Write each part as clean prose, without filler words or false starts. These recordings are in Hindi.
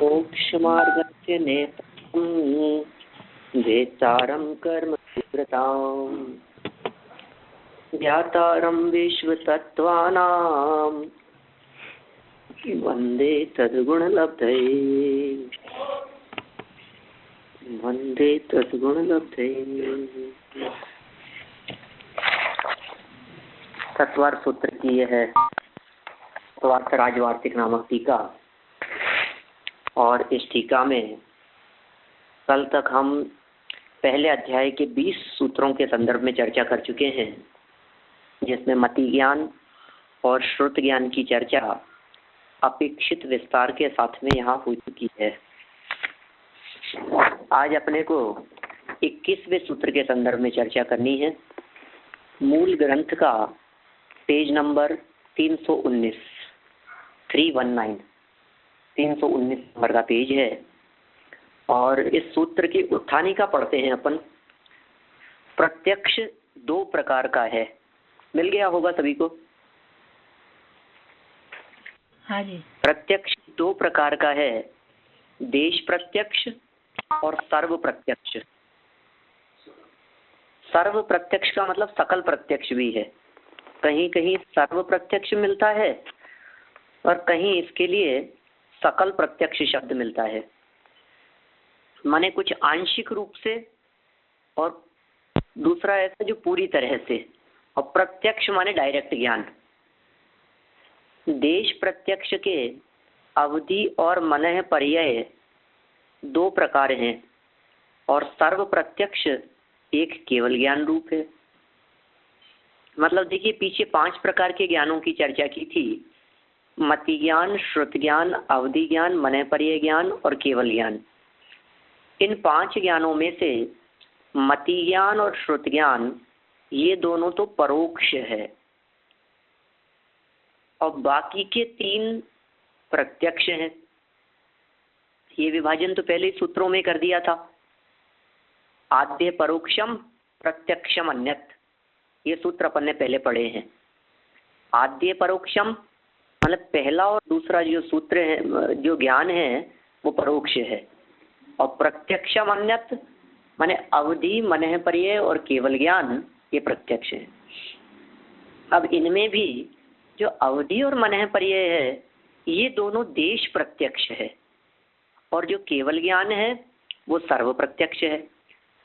मोक्षमार्गस्य नेतारं वेत्तारं कर्मव्रतां ज्ञातारं विश्वतत्त्वानां वन्दे तद्गुणलब्धये वन्दे तद्गुणलब्धये। तत्वार्थ सूत्र की यह है तत्वार्थ राजवार्तिक नामक टीका। और इस टीका में कल तक हम पहले अध्याय के 20 सूत्रों के संदर्भ में चर्चा कर चुके हैं, जिसमें मति ज्ञान और श्रुत ज्ञान की चर्चा अपेक्षित विस्तार के साथ में यहाँ हो चुकी है। आज अपने को 21वें सूत्र के संदर्भ में चर्चा करनी है। मूल ग्रंथ का पेज नंबर 319 नंबर का पेज है। और इस सूत्र की उत्थानिका पढ़ते हैं अपन। प्रत्यक्ष दो प्रकार का है, मिल गया होगा सभी को? हाँ जी। प्रत्यक्ष दो प्रकार का है, देश प्रत्यक्ष और सर्व प्रत्यक्ष। सर्व प्रत्यक्ष का मतलब सकल प्रत्यक्ष भी है। कहीं कहीं सर्व प्रत्यक्ष मिलता है और कहीं इसके लिए सकल प्रत्यक्ष शब्द मिलता है, माने कुछ आंशिक रूप से और दूसरा ऐसा जो पूरी तरह से। और प्रत्यक्ष माने डायरेक्ट ज्ञान। देश प्रत्यक्ष के अवधि और मनः पर्याय दो प्रकार हैं और सर्व प्रत्यक्ष एक केवल ज्ञान रूप है। मतलब देखिए, पीछे 5 प्रकार के ज्ञानों की चर्चा की थी। मति ज्ञान, श्रुत ज्ञान, अवधि ज्ञान, मनः पर्याय ज्ञान और केवल ज्ञान। इन 5 ज्ञानों में से मति ज्ञान और श्रुत ज्ञान ये दोनों तो परोक्ष है और बाकी के 3 प्रत्यक्ष हैं। ये विभाजन तो पहले ही सूत्रों में कर दिया था। आद्य परोक्षम प्रत्यक्षम अन्यत, ये सूत्र अपन ने पहले पढ़े हैं। आद्य परोक्षम मतलब पहला और दूसरा जो सूत्र है, जो ज्ञान है वो परोक्ष है। और प्रत्यक्षम अन्यत माने अवधि, मनः पर्याय और केवल ज्ञान ये प्रत्यक्ष है। अब इनमें भी जो अवधि और मनः पर्याय है ये दोनों देश प्रत्यक्ष है और जो केवल ज्ञान है वो सर्व प्रत्यक्ष है।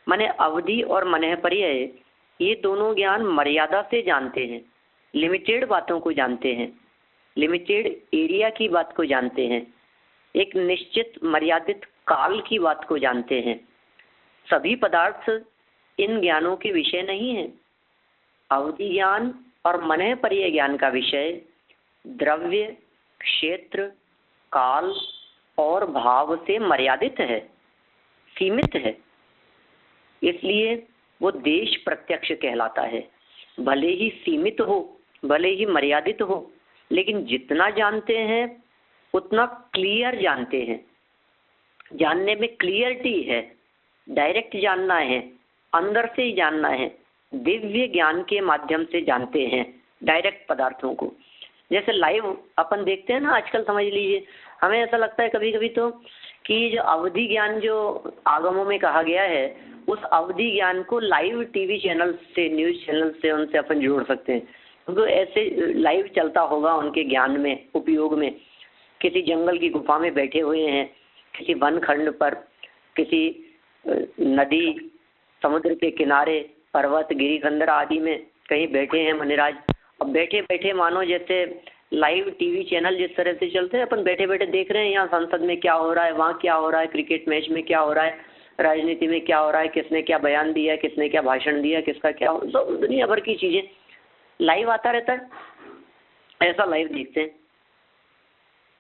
माने अवधि और मनः पर्याय ये दोनों ज्ञान मर्यादा से जानते हैं, लिमिटेड बातों को जानते हैं, लिमिटेड एरिया की बात को जानते हैं, एक निश्चित मर्यादित काल की बात को जानते हैं। सभी पदार्थ इन ज्ञानों के विषय नहीं है। अवधि ज्ञान और मनः पर्याय ज्ञान का विषय द्रव्य, क्षेत्र, काल और भाव से मर्यादित है, सीमित है, इसलिए वो देश प्रत्यक्ष कहलाता है। भले ही सीमित हो, भले ही मर्यादित हो, लेकिन जितना जानते हैं उतना क्लियर जानते हैं। जानने में क्लियरिटी है, डायरेक्ट जानना है, अंदर से ही जानना है, दिव्य ज्ञान के माध्यम से जानते हैं डायरेक्ट पदार्थों को। जैसे लाइव अपन देखते हैं ना आजकल, समझ लीजिए, हमें ऐसा लगता है कभी कभी तो कि जो अवधि ज्ञान जो आगमों में कहा गया है, उस अवधि ज्ञान को लाइव टीवी चैनल से, न्यूज़ चैनल से उनसे अपन जोड़ सकते हैं। तो ऐसे लाइव चलता होगा उनके ज्ञान में, उपयोग में। किसी जंगल की गुफा में बैठे हुए हैं, किसी वन खंड पर, किसी नदी, समुद्र के किनारे, पर्वत, गिरिखंडर आदि में कहीं बैठे हैं मुनिराज। अब बैठे बैठे मानो जैसे लाइव टीवी चैनल जिस तरह से चलते हैं, अपन बैठे बैठे देख रहे हैं यहाँ संसद में क्या हो रहा है, वहाँ क्या हो रहा है, क्रिकेट मैच में क्या हो रहा है, राजनीति में क्या हो रहा है, किसने क्या बयान दिया है, किसने क्या भाषण दिया, किसका क्या, सब दुनिया भर की चीज़ें लाइव आता रहता है। ऐसा लाइव देखते हैं।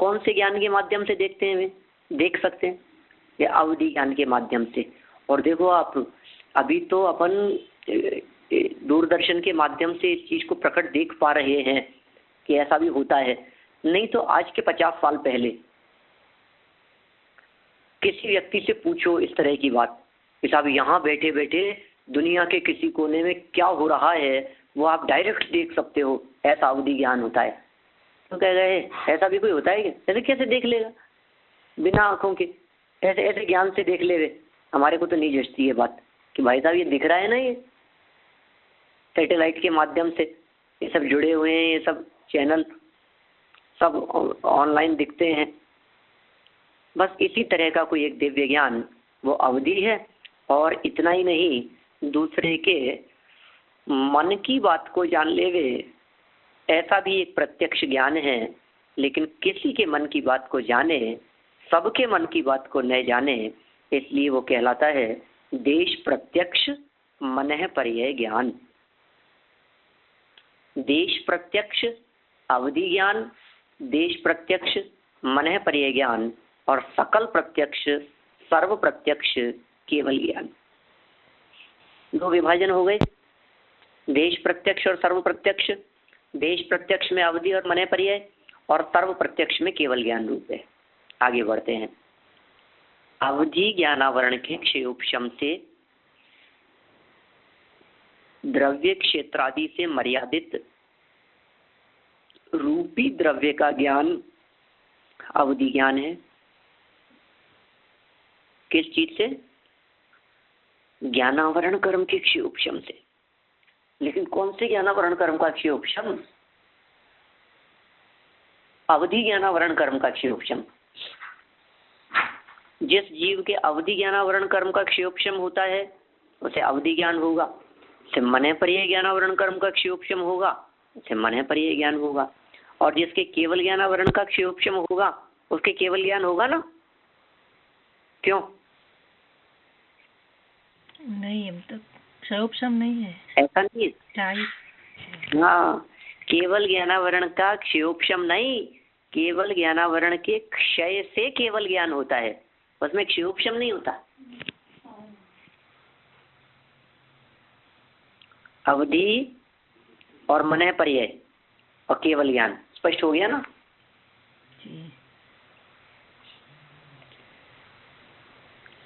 कौन से ज्ञान के माध्यम से देखते हैं? वे देख सकते हैं या अवधि ज्ञान के माध्यम से। और देखो आप, अभी तो अपन दूरदर्शन के माध्यम से इस चीज़ को प्रकट देख पा रहे हैं कि ऐसा भी होता है। नहीं तो आज के 50 साल पहले किसी व्यक्ति से पूछो इस तरह की बात कि साहब यहाँ बैठे बैठे दुनिया के किसी कोने में क्या हो रहा है, वो आप डायरेक्ट देख सकते हो, ऐसा अवधि ज्ञान होता है। तो कह गए ऐसा भी कोई होता है क्या? ऐसे कैसे देख लेगा? बिना आंखों के, ऐसे ऐसे ज्ञान से देख ले वे। हमारे को तो नहीं जचती है बात कि भाई साहब ये दिख रहा है ना, ये सैटेलाइट के माध्यम से ये सब जुड़े हुए हैं, ये सब चैनल सब ऑनलाइन दिखते हैं। बस इसी तरह का कोई एक दिव्य ज्ञान वो अवधि है। और इतना ही नहीं, दूसरे के मन की बात को जान ले वे, ऐसा भी एक प्रत्यक्ष ज्ञान है। लेकिन किसी के मन की बात को जाने, सबके मन की बात को न जाने, इसलिए वो कहलाता है देश प्रत्यक्ष मनः पर्यय ज्ञान। देश प्रत्यक्ष अवधि ज्ञान, देश प्रत्यक्ष मनः पर्यय ज्ञान और सकल प्रत्यक्ष सर्व प्रत्यक्ष केवल ज्ञान। दो विभाजन हो गए, देश प्रत्यक्ष और सर्व प्रत्यक्ष। देश प्रत्यक्ष में अवधि और मनः पर्यय और सर्व प्रत्यक्ष में केवल ज्ञान रूप है। आगे बढ़ते हैं। अवधि ज्ञानावरण के क्षयोपशम से द्रव्य क्षेत्रादि से मर्यादित रूपी द्रव्य का ज्ञान अवधि ज्ञान है। किस चीज से? ज्ञानावरण कर्म के क्षयोपशम से। लेकिन कौन से ज्ञानावरण कर्म का क्षयोपशम? अवधि ज्ञानावरण कर्म का क्षयोपशम। जिस जीव के अवधि ज्ञानावरण कर्म का क्षयोपशम होता है उसे अवधि ज्ञान होगा। उसे मनः पर्यय ज्ञानावरण कर्म का क्षयोपशम होगा, उसे मनः पर्यय ज्ञान होगा। और जिसके केवल ज्ञानावरण का क्षयोपशम होगा उसके केवल ज्ञान होगा ना? क्यों नहीं? अब तक क्षयोपशम नहीं है, ऐसा नहीं है। हाँ, केवल ज्ञानावरण का क्षयोपशम नहीं, केवल ज्ञानावरण के क्षय से केवल ज्ञान होता है, उसमें क्षयोपशम नहीं होता। अवधि और मनः पर्यय और केवल ज्ञान स्पष्ट हो गया ना?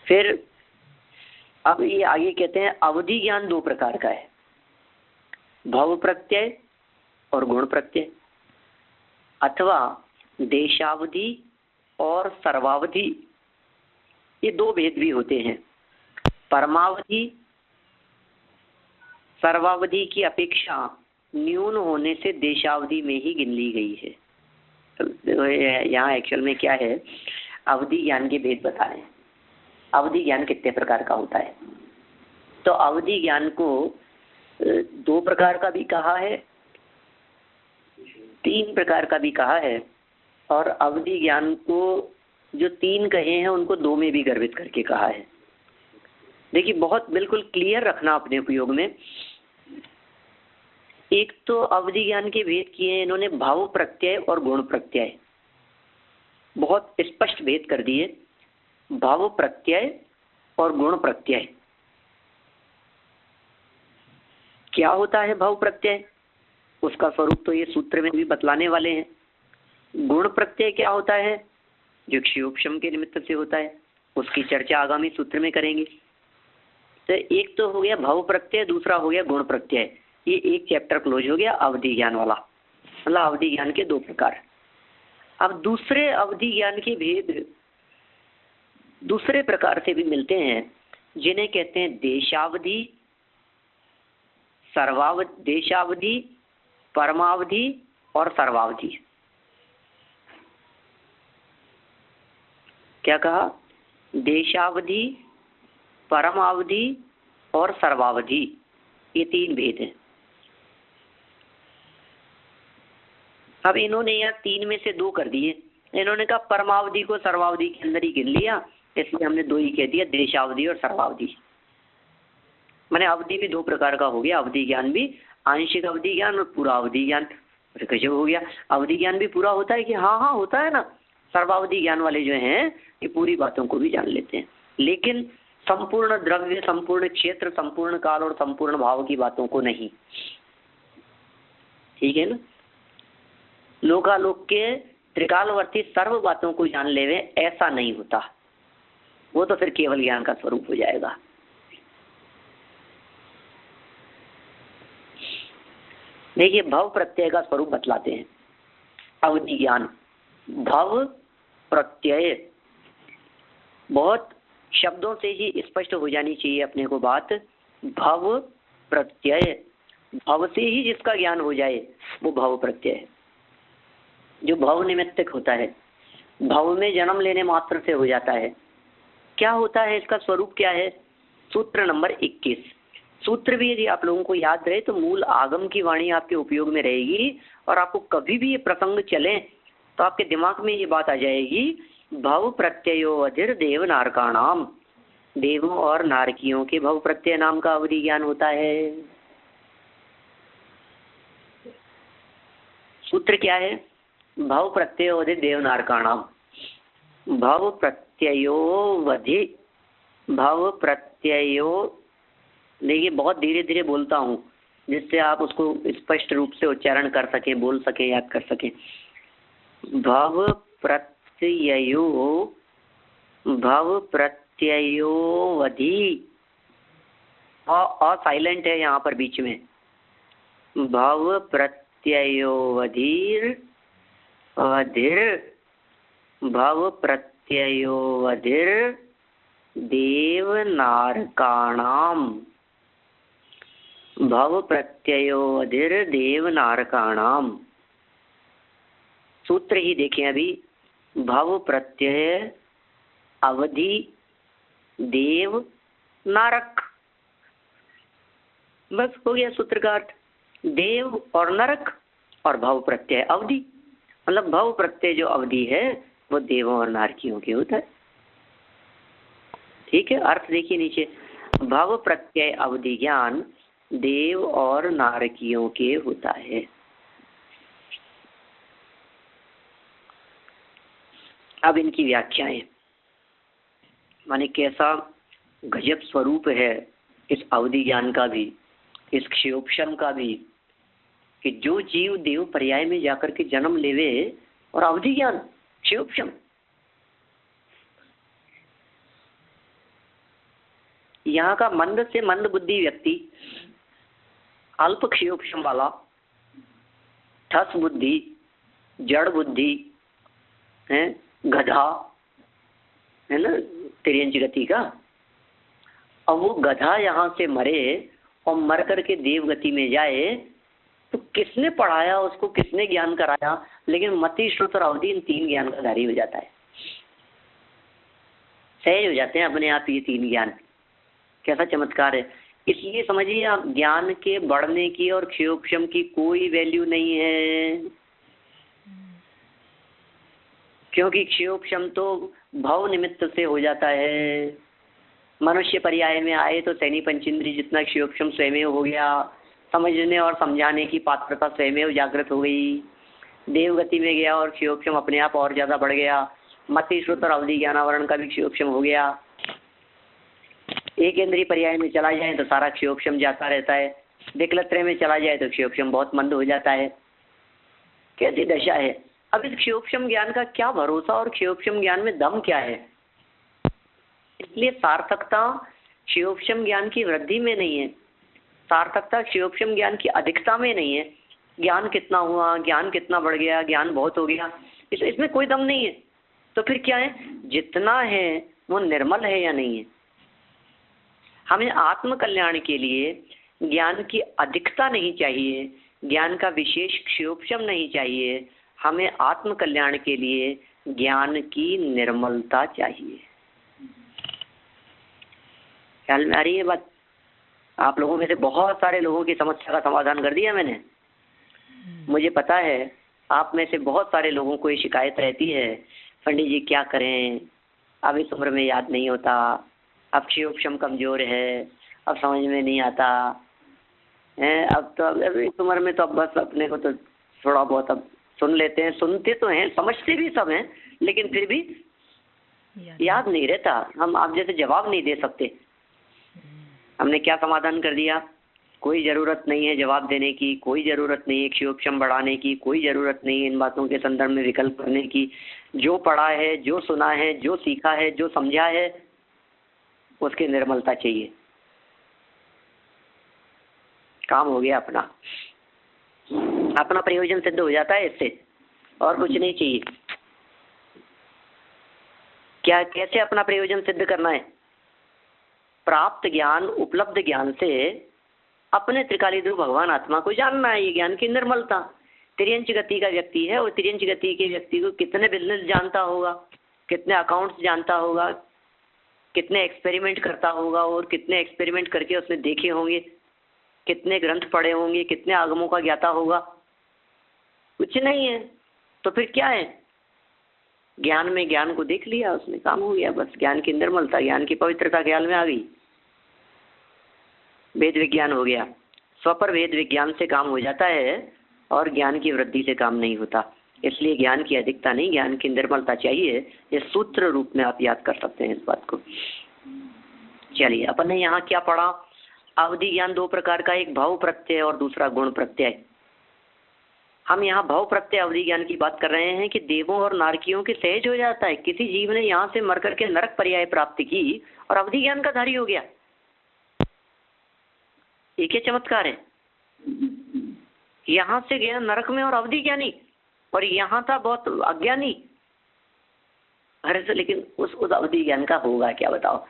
फिर अब ये आगे कहते हैं अवधि ज्ञान दो प्रकार का है, भव प्रत्यय और गुण प्रत्यय, अथवा देशावधि और सर्वावधि। ये दो भेद भी होते हैं। परमावधि सर्वावधि की अपेक्षा न्यून होने से देशावधि में ही गिन ली गई है। तो यहाँ एक्चुअल में क्या है, अवधि ज्ञान के भेद बता रहे हैं। अवधि ज्ञान कितने प्रकार का होता है? तो अवधि ज्ञान को दो प्रकार का भी कहा है, तीन प्रकार का भी कहा है। और अवधि ज्ञान को जो तीन कहे हैं उनको दो में भी गर्भित करके कहा है। देखिए, बहुत बिल्कुल क्लियर रखना अपने उपयोग में। एक तो अवधि ज्ञान के भेद किए हैं इन्होंने भाव प्रत्यय और गुण प्रत्यय, बहुत स्पष्ट भेद कर दिए। भाव प्रत्यय और गुण प्रत्यय क्या होता है? भाव प्रत्यय उसका स्वरूप तो ये सूत्र में भी बतलाने वाले हैं। गुण प्रत्यय क्या होता है? जो क्षयोपशम के निमित्त से होता है, उसकी चर्चा आगामी सूत्र में करेंगे। तो एक तो हो गया भाव प्रत्यय, दूसरा हो गया गुण प्रत्यय। ये एक चैप्टर क्लोज हो गया अवधि ज्ञान वाला, मतलब अवधि ज्ञान के दो प्रकार। अब दूसरे अवधि ज्ञान के भेद दूसरे प्रकार से भी मिलते हैं, जिन्हें कहते हैं देशावधि, देशावधि, परमावधि और सर्वावधि। क्या कहा? देशावधि, परमावधि और सर्वावधि, ये तीन भेद हैं। अब इन्होंने यहाँ तीन में से दो कर दिए। इन्होंने कहा परमावधि को सर्वावधि के अंदर ही गिन लिया, इसलिए हमने दो ही कह दिया, देशावधि और सर्वावधि। मैंने अवधि भी दो प्रकार का हो गया, अवधि ज्ञान भी, आंशिक अवधि ज्ञान और पूरा अवधि ज्ञान। कैसे हो गया? अवधि ज्ञान भी पूरा होता है कि हाँ हाँ होता है ना। सर्वावधि ज्ञान वाले जो हैं ये पूरी बातों को भी जान लेते हैं, लेकिन संपूर्ण द्रव्य, संपूर्ण क्षेत्र, संपूर्ण काल और संपूर्ण भाव की बातों को नहीं। ठीक है ना? लोकालोक के त्रिकालवर्ती सर्व बातों को जान लेवे ऐसा नहीं होता, वो तो फिर केवल ज्ञान का स्वरूप हो जाएगा। देखिए, भव प्रत्यय का स्वरूप बतलाते हैं। अवधि ज्ञान, भव प्रत्यय बहुत शब्दों से ही स्पष्ट हो जानी चाहिए अपने को बात। भव प्रत्यय, भव से ही जिसका ज्ञान हो जाए वो भव प्रत्यय है, जो भव निमित्तक होता है, भव में जन्म लेने मात्र से हो जाता है। क्या होता है, इसका स्वरूप क्या है? सूत्र नंबर 21। सूत्र भी यदि आप लोगों को याद रहे तो मूल आगम की वाणी आपके उपयोग में रहेगी, और आपको कभी भी ये प्रसंग चले तो आपके दिमाग में ये बात आ जाएगी, भव प्रत्ययो अधिर देव नारकाणाम, देवों और नारकियों के भव प्रत्यय नाम का अवधि ज्ञान होता है। सूत्र क्या है? भव प्रत्ययो अधिर देव नारकाणाम, भव प्रत्ययो वधि, भव प्रत्ययो, देखिए बहुत धीरे धीरे बोलता हूँ जिससे आप उसको स्पष्ट रूप से उच्चारण कर सकें, बोल सकें, याद कर सकें। भव प्रत्ययो, भव प्रत्ययो वधि, और साइलेंट है यहाँ पर बीच में, भव प्रत्ययो वधीर, वधिर, भव प्रत्ययो वधिर देव नारकाणाम, भव प्रत्ययो वधिर देव नारकाणाम। सूत्र ही देखें अभी, भव प्रत्यय अवधि देव नारक, बस हो गया सूत्र का अर्थ। देव और नरक और भव प्रत्यय अवधि, मतलब भव प्रत्यय जो अवधि है वो देवों और नारकियों के होता है। ठीक है, अर्थ देखिए नीचे, भव प्रत्यय अवधि ज्ञान देव और नारकियों के होता है। अब इनकी व्याख्याएं, माने कैसा गजब स्वरूप है इस अवधि ज्ञान का भी, इस क्षयोपशम का भी, कि जो जीव देव पर्याय में जाकर के जन्म लेवे और अवधि ज्ञान क्षयोपशम, यहाँ का मंद से मंद बुद्धि व्यक्ति, अल्प क्षयोपशम वाला, ठस बुद्धि, जड़ बुद्धि है, गधा है ना, तिर्यंच गति का, अब वो गधा यहाँ से मरे और मर करके देव गति में जाए तो किसने पढ़ाया उसको, किसने ज्ञान कराया? लेकिन मति, श्रुत और अवधि इन तीन ज्ञान का धारी हो जाता है, सहज हो जाते हैं अपने आप ये तीन ज्ञान। कैसा चमत्कार है! इसलिए समझिए आप, ज्ञान के बढ़ने की और क्षयोपशम की कोई वैल्यू नहीं है, क्योंकि क्षयोपशम तो भव निमित्त से हो जाता है। मनुष्य पर्याय में आए तो सैनी पंचेंद्रिय जितना क्षयोपशम स्वयं हो गया, समझने और समझाने की पात्रता स्वयं जागृत हो गई। देवगति में गया और क्षयोपशम अपने आप और ज्यादा बढ़ गया। मति, श्रुत और अवधि ज्ञानावरण का भी क्षयोपशम हो गया। एक इंद्रिय पर्याय में चला जाए तो सारा क्षयोपशम जाता रहता है, विकलत्रय में चला जाए तो क्षयोपशम बहुत मंद हो जाता है। कैसी दशा है! अब इस क्षयोपशम ज्ञान का क्या भरोसा और क्षयोपशम ज्ञान में दम क्या है? इसलिए सार्थकता क्षयोपशम ज्ञान की वृद्धि में नहीं है, सार्थकता क्षयोपशम ज्ञान की अधिकता में नहीं है। ज्ञान कितना हुआ, ज्ञान कितना बढ़ गया, ज्ञान बहुत हो गया, इसमें कोई दम नहीं है। तो फिर क्या है? जितना है वो निर्मल है या नहीं है? हमें आत्म कल्याण के लिए ज्ञान की अधिकता नहीं चाहिए, ज्ञान का विशेष क्षयोपशम नहीं चाहिए, हमें आत्म कल्याण के लिए ज्ञान की निर्मलता चाहिए। ख्याल में आ रही है बात? आप लोगों में से बहुत सारे लोगों की समस्या का समाधान कर दिया मैंने। मुझे पता है आप में से बहुत सारे लोगों को ये शिकायत रहती है, पंडित जी क्या करें, अब इस उम्र में याद नहीं होता, अब क्षयोपशम कमजोर है, अब समझ में नहीं आता है, अब तो अब इस उम्र में तो अब बस अपने को तो थोड़ा बहुत अब सुन लेते हैं, सुनते तो हैं, समझते भी सब हैं, लेकिन फिर भी याद नहीं रहता। हम आप जैसे जवाब नहीं दे सकते। हमने क्या समाधान कर दिया? कोई ज़रूरत नहीं है जवाब देने की, कोई ज़रूरत नहीं है क्षयोपशम बढ़ाने की, कोई ज़रूरत नहीं है इन बातों के संदर्भ में विकल्प करने की। जो पढ़ा है, जो सुना है, जो सीखा है, जो समझा है, उसकी निर्मलता चाहिए। काम हो गया अपना, अपना प्रयोजन सिद्ध हो जाता है इससे, और कुछ नहीं चाहिए। क्या कैसे अपना प्रयोजन सिद्ध करना है? प्राप्त ज्ञान, उपलब्ध ज्ञान से अपने त्रिकालीध्रुव भगवान आत्मा को जानना है। ये ज्ञान की निर्मलता। तिर्यंच गति का व्यक्ति है और तिर्यंच गति के व्यक्ति को कितने बिजनेस जानता होगा, कितने अकाउंट्स जानता होगा, कितने एक्सपेरिमेंट करता होगा और कितने एक्सपेरिमेंट करके उसने देखे होंगे, कितने ग्रंथ पढ़े होंगे, कितने आगमों का ज्ञाता होगा? कुछ नहीं है। तो फिर क्या है? ज्ञान में ज्ञान को देख लिया उसने, काम हो गया। बस ज्ञान की निर्मलता, ज्ञान की पवित्रता ज्ञान में आ गई, वेद विज्ञान हो गया। स्वपर वेद विज्ञान से काम हो जाता है और ज्ञान की वृद्धि से काम नहीं होता। इसलिए ज्ञान की अधिकता नहीं, ज्ञान की निर्मलता चाहिए। ये सूत्र रूप में आप याद कर सकते हैं इस बात को। चलिए, अपन ने यहाँ क्या पढ़ा? अवधि ज्ञान दो प्रकार का, एक भाव प्रत्यय और दूसरा गुण प्रत्यय। हम यहाँ भाव प्रत्यय अवधि ज्ञान की बात कर रहे हैं कि देवों और नारकियों के सहज हो जाता है। किसी जीव ने यहाँ से मर करके नरक पर्याय प्राप्त की और अवधि ज्ञान का धारी हो गया। एक ही चमत्कार है। यहाँ से गया नरक में और अवधि ज्ञानी, और यहाँ था बहुत अज्ञानी। अरे तो लेकिन उस अवधि ज्ञान का होगा क्या, बताओ?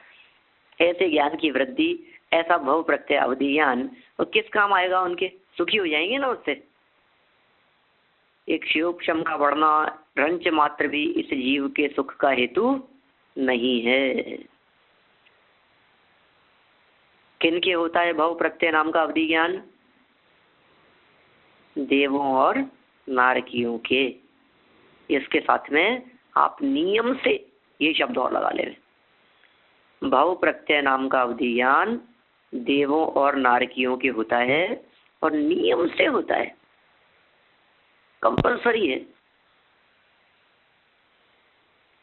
ऐसे ज्ञान की वृद्धि, ऐसा भव प्रत्यय अवधि ज्ञान, और किस काम आएगा? उनके सुखी हो जाएंगे ना उससे। एक शिवोपशम का बढ़ना रंच मात्र भी इस जीव के सुख का हेतु नहीं है। किनके होता है भव प्रत्यय नाम का अवधि ज्ञान? देवों और नारकियों के। इसके साथ में आप नियम से ये शब्द और लगा ले। भव प्रत्यय नाम का अवधि ज्ञान देवों और नारकियों के होता है और नियम से होता है, कंपलसरी है।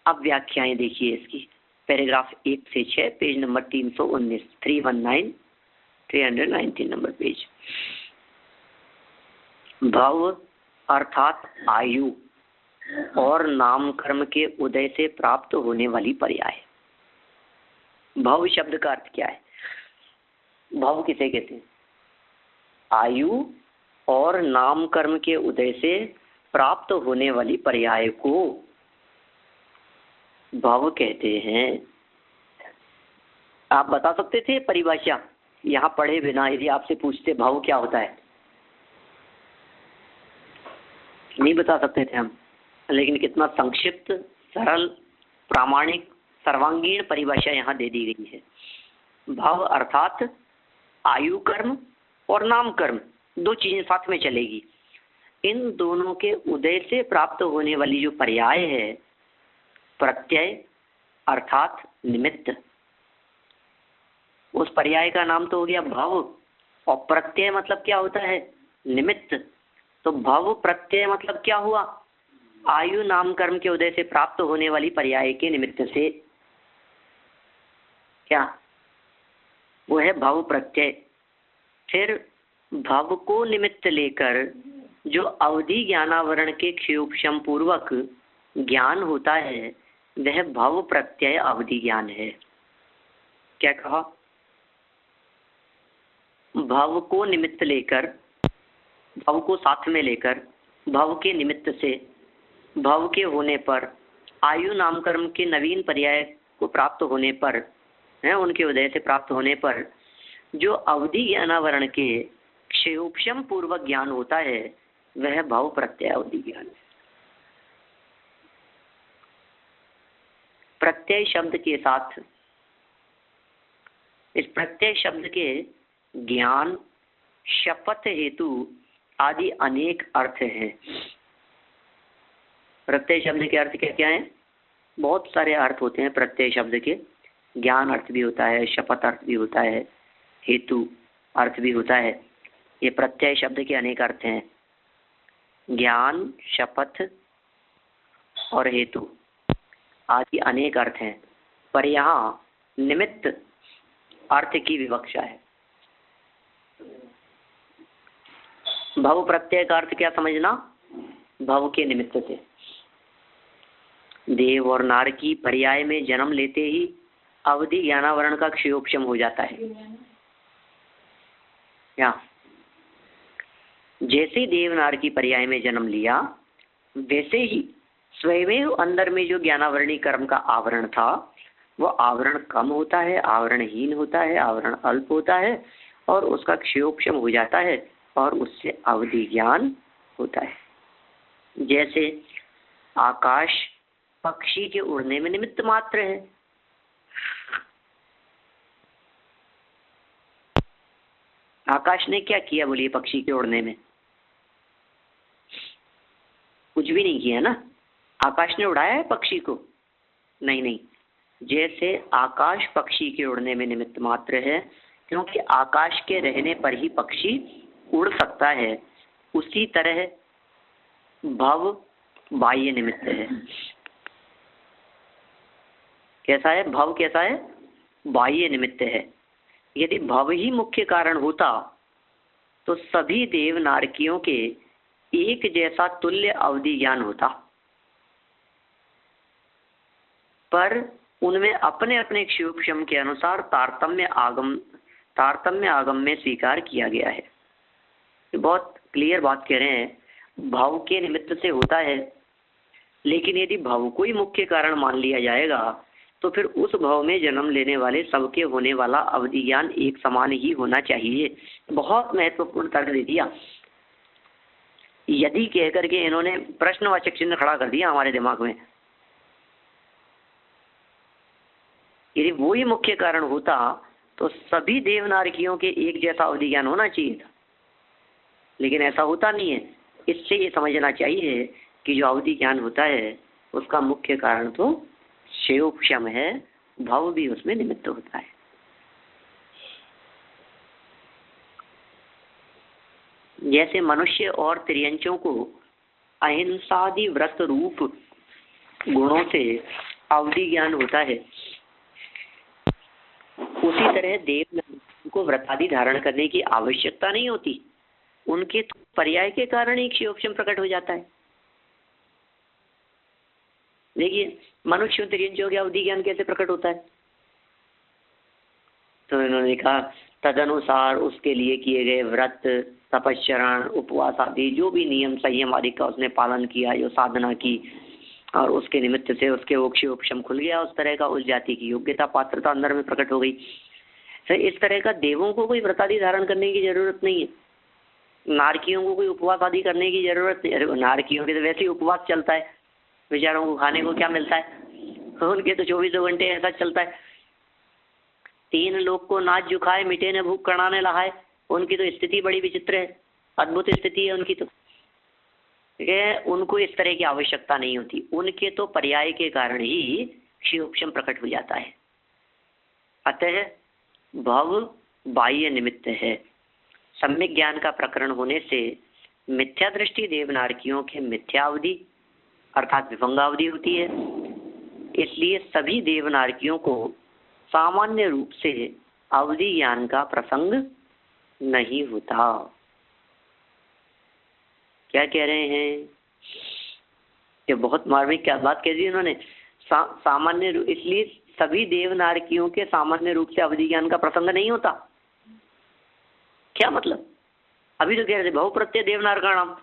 अब व्याख्याएं देखिए इसकी। पैराग्राफ 1 से 6, पेज नंबर 319, 319 नंबर पेज। भव अर्थात आयु और नाम कर्म के उदय से प्राप्त होने वाली पर्याय। भव शब्द का अर्थ क्या है? भव किसे कहते हैं? आयु और नाम कर्म के उदय से प्राप्त होने वाली पर्याय को भव कहते हैं। आप बता सकते थे परिभाषा यहाँ पढ़े बिना, यदि आपसे पूछते भव क्या होता है? नहीं बता सकते थे हम, लेकिन कितना संक्षिप्त, सरल, प्रामाणिक, सर्वांगीण परिभाषा यहाँ दे दी गई है। भव अर्थात आयु कर्म और नाम कर्म, दो चीजें साथ में चलेगी। इन दोनों के उदय से प्राप्त होने वाली जो पर्याय है, प्रत्यय अर्थात निमित्त, उस पर्याय का नाम तो हो गया भव। और प्रत्यय मतलब क्या होता है? निमित्त। तो भव प्रत्यय मतलब क्या हुआ? आयु नाम कर्म के उदय से प्राप्त होने वाली पर्याय के निमित्त से, क्या वो है भव प्रत्यय। फिर भव को निमित्त लेकर जो अवधि ज्ञानावरण के क्षयोपशम पूर्वक ज्ञान होता है, वह भव प्रत्यय अवधि ज्ञान है। क्या कहा? भव को निमित्त लेकर, भव को साथ में लेकर, भव के निमित्त से, भव के होने पर, आयु नाम कर्म के नवीन पर्याय को प्राप्त होने पर है, उनके उदय से प्राप्त होने पर जो अवधि ज्ञानावरण के क्षयोपशम पूर्वक ज्ञान होता है, वह भव प्रत्यय अवधि ज्ञान है। प्रत्यय शब्द के साथ, इस प्रत्यय शब्द के ज्ञान, शपथ हेतु आदि अनेक अर्थ हैं। प्रत्यय शब्द के अर्थ क्या क्या हैं? बहुत सारे अर्थ होते हैं प्रत्यय शब्द के। ज्ञान अर्थ भी होता है, शपथ अर्थ भी होता है, हेतु अर्थ भी होता है। ये प्रत्यय शब्द के अनेक अर्थ हैं। ज्ञान, शपथ और हेतु आदि अनेक अर्थ हैं, पर यहाँ निमित्त अर्थ की विवक्षा है। भव प्रत्यय का अर्थ क्या समझना? भव के निमित्त से। देव और नार की पर्याय में जन्म लेते ही अवधि ज्ञानावरण का क्षयोपशम हो जाता है। क्या? जैसे देव नार की पर्याय में जन्म लिया, वैसे ही स्वयं अंदर में जो ज्ञानावरणी कर्म का आवरण था वो आवरण कम होता है, आवरणहीन होता है, आवरण अल्प होता है और उसका क्षयोक्षम हो जाता है और उससे अवधि ज्ञान होता है। जैसे आकाश पक्षी के उड़ने में निमित्त मात्र है। आकाश ने क्या किया बोलिए पक्षी के उड़ने में? कुछ भी नहीं किया ना। आकाश ने उड़ाया है पक्षी को? नहीं नहीं। जैसे आकाश पक्षी के उड़ने में निमित्त मात्र है, क्योंकि आकाश के रहने पर ही पक्षी उड़ सकता है, उसी तरह भव बाह्य निमित्त है। कैसा है भव? कैसा है? बाह्य निमित्त है। यदि भव ही मुख्य कारण होता तो सभी देव नारकियों के एक जैसा तुल्य अवधि ज्ञान होता, पर उनमें अपने अपने क्षयोक्षम के अनुसार तारतम्य आगम में स्वीकार किया गया है। बहुत क्लियर बात कह रहे हैं, भाव के निमित्त से होता है, लेकिन यदि भाव को ही मुख्य कारण मान लिया जाएगा तो फिर उस भाव में जन्म लेने वाले सबके होने वाला अवधि ज्ञान एक समान ही होना चाहिए। बहुत महत्वपूर्ण तर्क दे दिया। यदि कह करके इन्होंने प्रश्नवाचक चिन्ह खड़ा कर दिया हमारे दिमाग में। यदि वो ही मुख्य कारण होता तो सभी देवनारकियों के एक जैसा अवधि ज्ञान होना चाहिए था, लेकिन ऐसा होता नहीं है। इससे ये समझना चाहिए कि जो अवधि ज्ञान होता है उसका मुख्य कारण तो क्षयोक्षम है, भाव भी उसमें निमित्त होता है। जैसे मनुष्य और तिर्यंचों को अहिंसादि व्रत रूप गुणों से अवधि ज्ञान होता है, उसी तरह देव को व्रतादि धारण करने की आवश्यकता नहीं होती, उनके पर्याय के कारण ही क्षयोक्षम प्रकट हो जाता है। देखिए मनुष्य तिर्यंचों के अवधि ज्ञान कैसे प्रकट होता है? तो इन्होंने कहा तदनुसार उसके लिए किए गए व्रत, तपस्चरण, उपवास आदि जो भी नियम संयम आदि का उसने पालन किया, जो साधना की, और उसके निमित्त से उसके क्षयोक्षम खुल गया, उस तरह का उस जाति की योग्यता पात्रता अंदर में प्रकट हो गई। तो इस तरह का देवों को कोई व्रतादि धारण करने की जरूरत नहीं है, नारकियों को कोई उपवास आदि करने की जरूरत नहीं। अरे नारकियों के तो वैसे ही उपवास चलता है, बेचारों को खाने को क्या मिलता है, उनके तो 24 घंटे ऐसा चलता है। 3 लोग को नाच जुखाए, मिटे ने भूख कड़ाने लहाए, उनकी तो स्थिति बड़ी विचित्र है, अद्भुत स्थिति है उनकी तो। ठीक है, उनको इस तरह की आवश्यकता नहीं होती, उनके तो पर्याय के कारण ही क्षयोक्षम प्रकट हो जाता है। अतः भव बाह्य निमित्त है। सम्यक ज्ञान का प्रकरण होने से मिथ्या दृष्टि देवनारकियों के मिथ्यावधि अर्थात विभंगावधि होती है, इसलिए सभी देवनारकियों को सामान्य रूप से अवधि ज्ञान का प्रसंग नहीं होता। क्या कह रहे हैं? ये बहुत मार्मिक क्या बात कह दी उन्होंने। सामान्य रूप, इसलिए सभी देवनारकियों के सामान्य रूप से अवधि ज्ञान का प्रसंग नहीं होता। क्या मतलब? अभी तो कह रहे थे बहु प्रत्यय देवनार का नाम,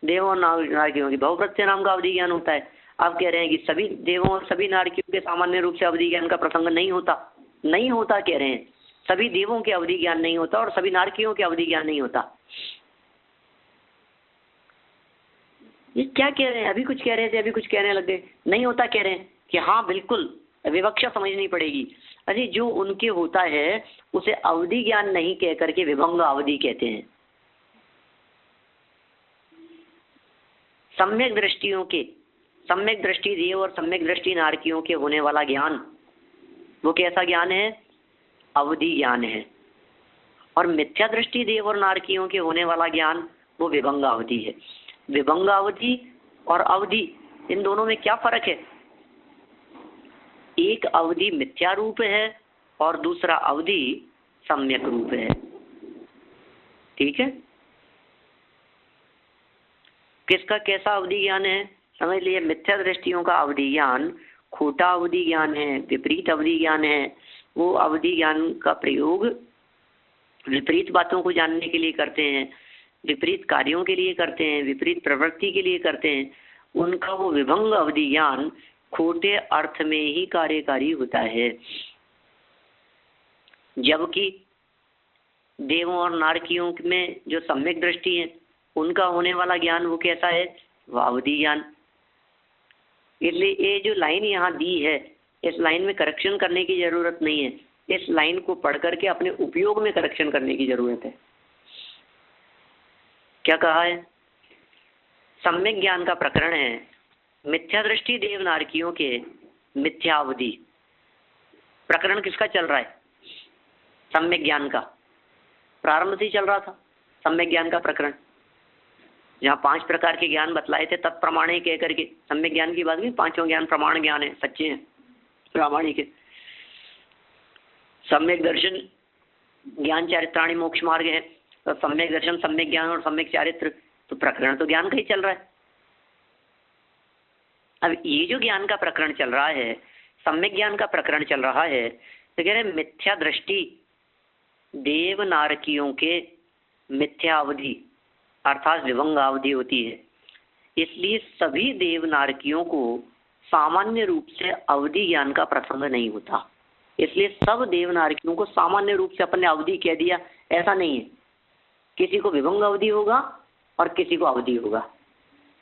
देवों और नारकियों की बहु प्रत्यय नाम का अवधि ज्ञान होता है। आप कह रहे हैं कि सभी देवों और सभी नारकियों के सामान्य रूप से अवधि ज्ञान का प्रसंग नहीं होता। नहीं होता कह रहे हैं, सभी देवों के अवधि ज्ञान नहीं होता और सभी नारकियों के अवधि ज्ञान नहीं होता। ये क्या कह रहे हैं? अभी कुछ कह रहे थे, अभी कुछ कहने लग गए। नहीं होता कह रहे हैं कि हाँ बिल्कुल, विवक्षा समझनी पड़ेगी। अरे जो उनके होता है उसे अवधि ज्ञान नहीं कह करके विभंग अवधि कहते हैं। सम्यक दृष्टियों के, सम्यक दृष्टि देव और सम्यक दृष्टि नारकियों के होने वाला ज्ञान वो कैसा ज्ञान है? अवधि ज्ञान है। और मिथ्या दृष्टि देव और नारकियों के होने वाला ज्ञान वो विभंग अवधि है। विभंग अवधि और अवधि, इन दोनों में क्या फर्क है? एक अवधि मिथ्या रूप है और दूसरा अवधि सम्यक रूप है। ठीक है, किसका कैसा अवधि ज्ञान है समझ लिए। मिथ्या दृष्टियों का अवधि ज्ञान खोटा अवधि ज्ञान है, विपरीत अवधि ज्ञान है। वो अवधि ज्ञान का प्रयोग विपरीत बातों को जानने के लिए करते हैं, विपरीत कार्यों के लिए करते हैं, विपरीत प्रवृत्ति के लिए करते हैं। उनका वो विभंग अवधि ज्ञान खोटे अर्थ में ही कार्यकारी होता है, जबकि देवों और नारकियों में जो सम्यक दृष्टि है उनका होने वाला ज्ञान वो कैसा है, वह अवधि ज्ञान। इसलिए ये जो लाइन यहाँ दी है, इस लाइन में करेक्शन करने की जरूरत नहीं है, इस लाइन को पढ़ करके अपने उपयोग में करेक्शन करने की जरूरत है। क्या कहा है? सम्यक ज्ञान का प्रकरण है मिथ्या दृष्टि देव नारकियों के मिथ्यावधि। प्रकरण किसका चल रहा है? सम्यक ज्ञान का। प्रारंभ से ही चल रहा था सम्यक ज्ञान का प्रकरण, जहाँ 5 प्रकार के ज्ञान बतलाए थे तत्प्रमाणे कह करके। सम्यक ज्ञान की बात नहीं, 5वां ज्ञान प्रमाण ज्ञान है, सच्चे हैं, प्रामाणिक है। सम्यक दर्शन ज्ञान चारित्राणी मोक्ष मार्ग है, तो सम्यक दर्शन सम्यक ज्ञान और सम्यक चारित्र, तो प्रकरण तो ज्ञान का ही चल रहा है। अब ये जो ज्ञान का प्रकरण चल रहा है, सम्यक ज्ञान का प्रकरण चल रहा है, तो कह रहे मिथ्या दृष्टि देव नारकियों के मिथ्या अवधि अर्थात विभंग अवधि होती है। इसलिए सभी देव नारकियों को सामान्य रूप से अवधि ज्ञान का प्रसंग नहीं होता। इसलिए सब देव नारकियों को सामान्य रूप से अपन ने अवधि कह दिया, ऐसा नहीं है। किसी को विभंग अवधि होगा और किसी को अवधि होगा।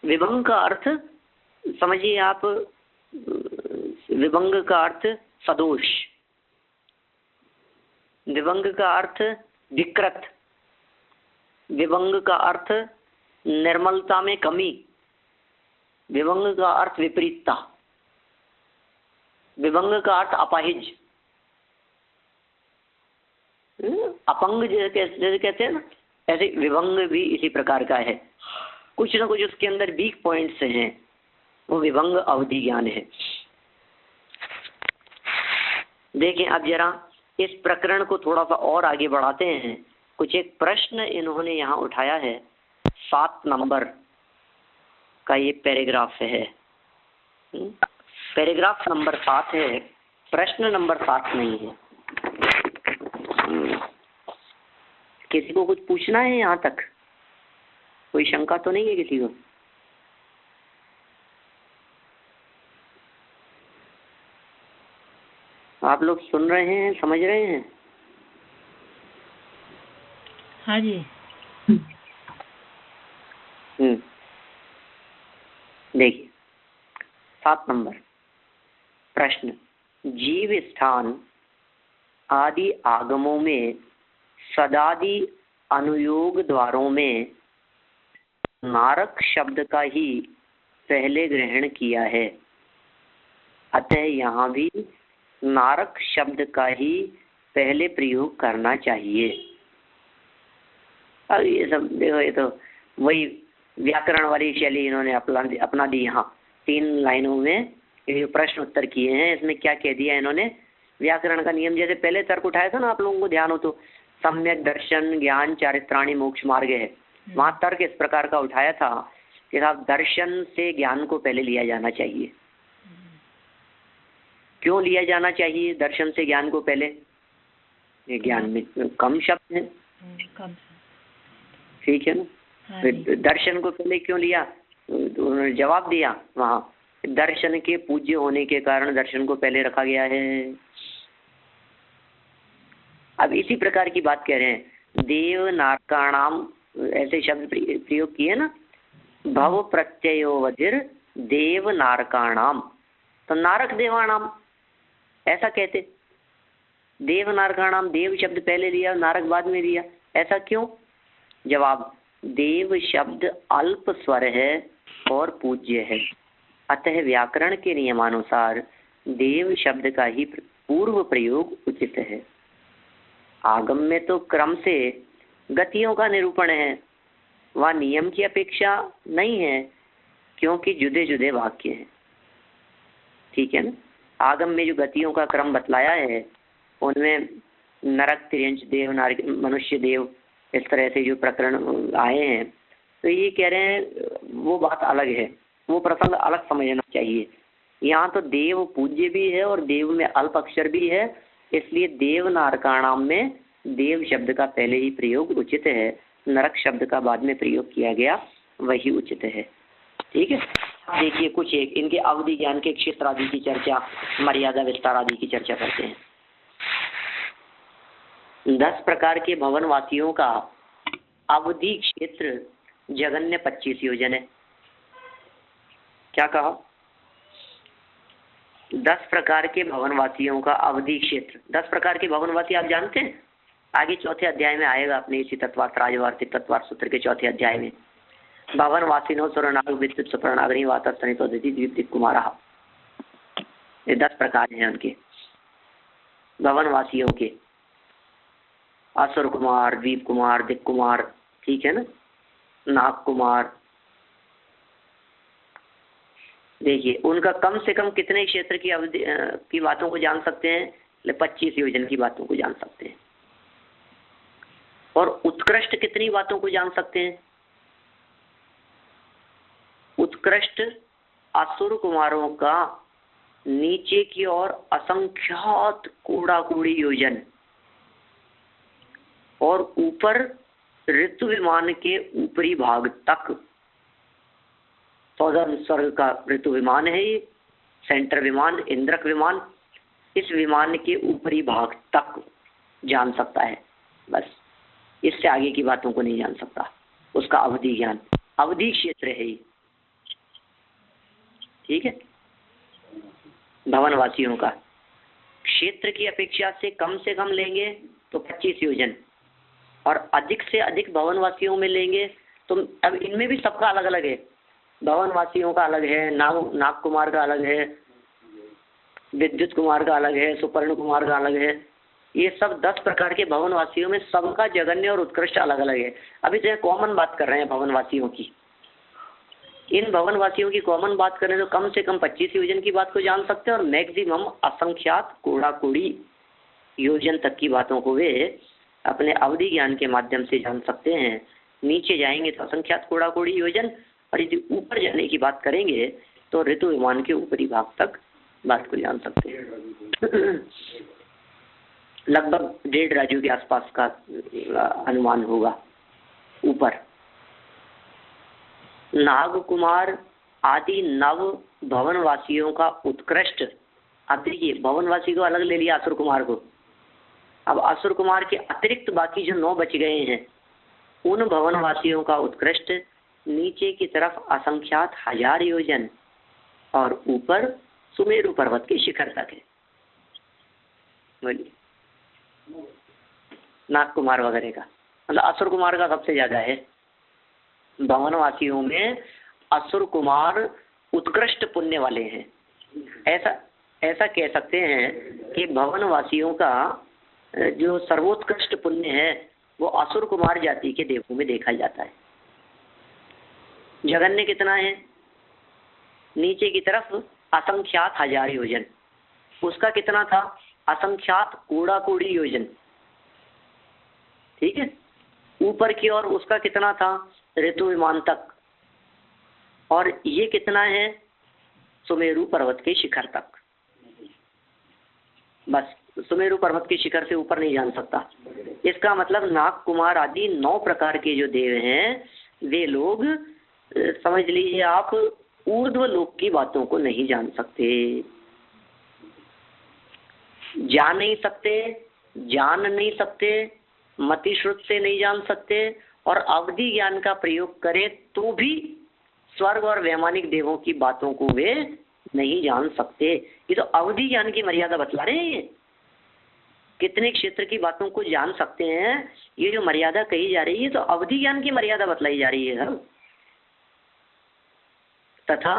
विभंग का अर्थ समझिए आप, विभंग का अर्थ सदोष, विभंग का अर्थ विकृत, विभंग का अर्थ निर्मलता में कमी, विभंग का अर्थ विपरीतता, विभंग का अर्थ अपाहिज, अपंग जैसे कहते हैं ना, ऐसे विभंग भी इसी प्रकार का है। कुछ ना कुछ उसके अंदर वीक पॉइंट्स हैं, वो विभंग अवधि ज्ञान है। देखें अब जरा इस प्रकरण को थोड़ा सा और आगे बढ़ाते हैं। कुछ एक प्रश्न इन्होंने यहाँ उठाया है, 7 नंबर का ये पैराग्राफ है। पैराग्राफ नंबर 7 है, प्रश्न नंबर 7 नहीं है। किसी को कुछ पूछना है यहाँ तक? कोई शंका तो नहीं है किसी को? आप लोग सुन रहे हैं, समझ रहे हैं? हाँ जी। देखिए 7 नंबर प्रश्न, जीव स्थान आदि आगमों में सदादि अनुयोग द्वारों में नारक शब्द का ही पहले ग्रहण किया है, अतः यहाँ भी नारक शब्द का ही पहले प्रयोग करना चाहिए। अब ये सब देखो, ये तो वही व्याकरण वाली शैली इन्होंने अपना दी। यहाँ 3 लाइनों में ये प्रश्न उत्तर किए हैं, इसमें क्या कह दिया इन्होंने? व्याकरण का नियम, जैसे पहले तर्क उठाया था ना, आप लोगों को ध्यान हो तो, सम्यक दर्शन ज्ञान चारित्राणी मोक्ष मार्ग है, वहाँ तर्क इस प्रकार का उठाया था कि साहब दर्शन से ज्ञान को पहले लिया जाना चाहिए। क्यों लिया जाना चाहिए दर्शन से ज्ञान को पहले? ये ज्ञान में कम शब्द है, ठीक है ना? फिर दर्शन को पहले क्यों लिया? तो उन्होंने जवाब दिया वहाँ, दर्शन के पूज्य होने के कारण दर्शन को पहले रखा गया है। अब इसी प्रकार की बात कह रहे हैं, देव नारकाणाम ऐसे शब्द प्रयोग किए ना, भव प्रत्ययोवधिर देव नारकाणाम, तो नारक देवाणाम ऐसा कहते। देव नारकाणाम, देव शब्द पहले लिया, नारक बाद में दिया, ऐसा क्यों? जवाब, देव शब्द अल्प स्वर है और पूज्य है, अतः व्याकरण के नियमानुसार देव शब्द का ही पूर्व प्रयोग उचित है। आगम में तो क्रम से गतियों का निरूपण है, वह नियम की अपेक्षा नहीं है, क्योंकि जुदे जुदे वाक्य हैं, ठीक है ना? आगम में जो गतियों का क्रम बतलाया है उनमें नरक, तिर्यंच देव, नारक, मनुष्य देव, इस तरह से जो प्रकरण आए हैं, तो ये कह रहे हैं वो बात अलग है, वो प्रसंग अलग समझना चाहिए। यहाँ तो देव पूज्य भी है और देव में अल्प अक्षर भी है, इसलिए देव नारकाणाम में देव शब्द का पहले ही प्रयोग उचित है, नरक शब्द का बाद में प्रयोग किया गया वही उचित है, ठीक है। देखिए कुछ एक इनके अवधि ज्ञान के क्षेत्र आदि की चर्चा, मर्यादा विस्तार आदि की चर्चा करते हैं। 10 प्रकार के भवनवासियों का अवधि क्षेत्र जगन्य 25 योजन है। क्या कहा? 10 प्रकार के भवनवासियों का अवधि क्षेत्र। 10 प्रकार के भवनवासी आप जानते हैं, आगे चौथे अध्याय में आएगा अपने इसी तत्वार्थ राजवार्तिक तत्वार्थ सूत्र के चौथे अध्याय में। भवनवासिनो सुरनाग विद्युत सुपर्णाग्नि वातस्तनितो द्वीप कुमार, ये 10 प्रकार हैं उनके भवनवासियों के। असुर कुमार, द्वीप कुमार, दिक कुमार, ठीक है ना, नाग कुमार। देखिए उनका कम से कम कितने क्षेत्र की अवधि की बातों को जान सकते हैं? 25 योजन की बातों को जान सकते हैं। और उत्कृष्ट कितनी बातों को जान सकते हैं? उत्कृष्ट असुर कुमारों का नीचे की ओर असंख्यात कूड़ा कूड़ी योजन और ऊपर ऋतु विमान के ऊपरी भाग तक। 14 स्वर्ग का ऋतु विमान है ये, सेंटर विमान, इंद्रक विमान, इस विमान के ऊपरी भाग तक जान सकता है। बस इससे आगे की बातों को नहीं जान सकता। उसका अवधि ज्ञान, अवधि क्षेत्र है ये, ठीक है। भवनवासियों का क्षेत्र की अपेक्षा से कम लेंगे तो 25 योजन, और अधिक से अधिक भवनवासियों में लेंगे तो अब इनमें भी सबका अलग अलग है। भवनवासियों का अलग है, नाग कुमार का अलग है, विद्युत कुमार का अलग है, सुपर्ण कुमार का अलग है। ये सब 10 प्रकार के भवनवासियों में सबका जगन्य और उत्कृष्ट अलग अलग है। अभी तो कॉमन बात कर रहे हैं भवनवासियों की। इन भवनवासियों की कॉमन बात करें तो कम से कम 25 योजन की बात को जान सकते हैं, और मैक्सिमम असंख्यात कूड़ा कूड़ी योजन तक की बातों को वे अपने अवधि ज्ञान के माध्यम से जान सकते हैं। नीचे जाएंगे तो असंख्यात कूड़ा कूड़ी योजन, और यदि ऊपर जाने की बात करेंगे तो ऋतु विमान के ऊपरी भाग तक बात को जान सकते हैं। लगभग 1.5 राजू के आसपास का अनुमान होगा ऊपर। नाग कुमार आदि नव भवनवासियों का उत्कृष्ट। अब देखिए भवनवासी को अलग ले लिया असुर कुमार को, अब असुर कुमार के अतिरिक्त बाकी जो 9 बच गए हैं उन भवनवासियों का उत्कृष्ट नीचे की तरफ असंख्यात 1000 योजन और ऊपर सुमेरु पर्वत के शिखर तक है। बोलिए नाग कुमार वगैरह का, मतलब असुर कुमार का सबसे ज्यादा है। भवनवासियों में असुर कुमार उत्कृष्ट पुण्य वाले हैं। ऐसा कह सकते हैं कि भवनवासियों का जो सर्वोत्कृष्ट पुण्य है वो असुर कुमार जाति के देवों में देखा जाता है। जगन्य कितना है? नीचे की तरफ असंख्यात 1000 योजन, उसका कितना था? असंख्यात कूड़ा कूड़ी योजन, ठीक है। ऊपर की ओर उसका कितना था? ऋतु विमान तक, और ये कितना है? सुमेरु पर्वत के शिखर तक। बस सुमेरु पर्वत के शिखर से ऊपर नहीं जान सकता। इसका मतलब नाग कुमार आदि 9 प्रकार के जो देव हैं वे लोग समझ लीजिए आप ऊर्ध्व लोक की बातों को नहीं जान सकते, जान नहीं सकते, मति श्रुत से नहीं जान सकते, और अवधि ज्ञान का प्रयोग करें तो भी स्वर्ग और वैमानिक देवों की बातों को वे नहीं जान सकते। ये तो अवधि ज्ञान की मर्यादा बतला रहे हैं। ये कितने क्षेत्र की बातों को जान सकते हैं, ये जो मर्यादा कही जा रही है तो अवधि ज्ञान की मर्यादा बतलाई जा रही है। तथा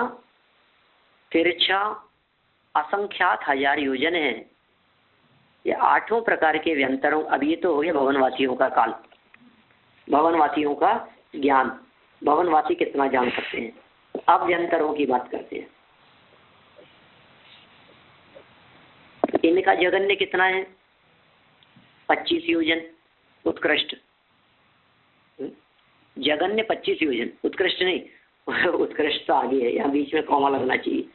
तिरछा असंख्यात 1000 योजन है। ये 8 प्रकार के व्यंतरों। अब ये तो हो गया भवनवासियों का काल, भवनवासियों का ज्ञान, भवनवासी कितना जान सकते हैं। अब व्यंतरों की बात करते हैं। इनका जगन्य कितना है? 25 योजन उत्कृष्ट। जगन्य 25 योजन, उत्कृष्ट नहीं, उत्कृष्ट तो आगे है, यहाँ बीच में कॉमा लगना चाहिए।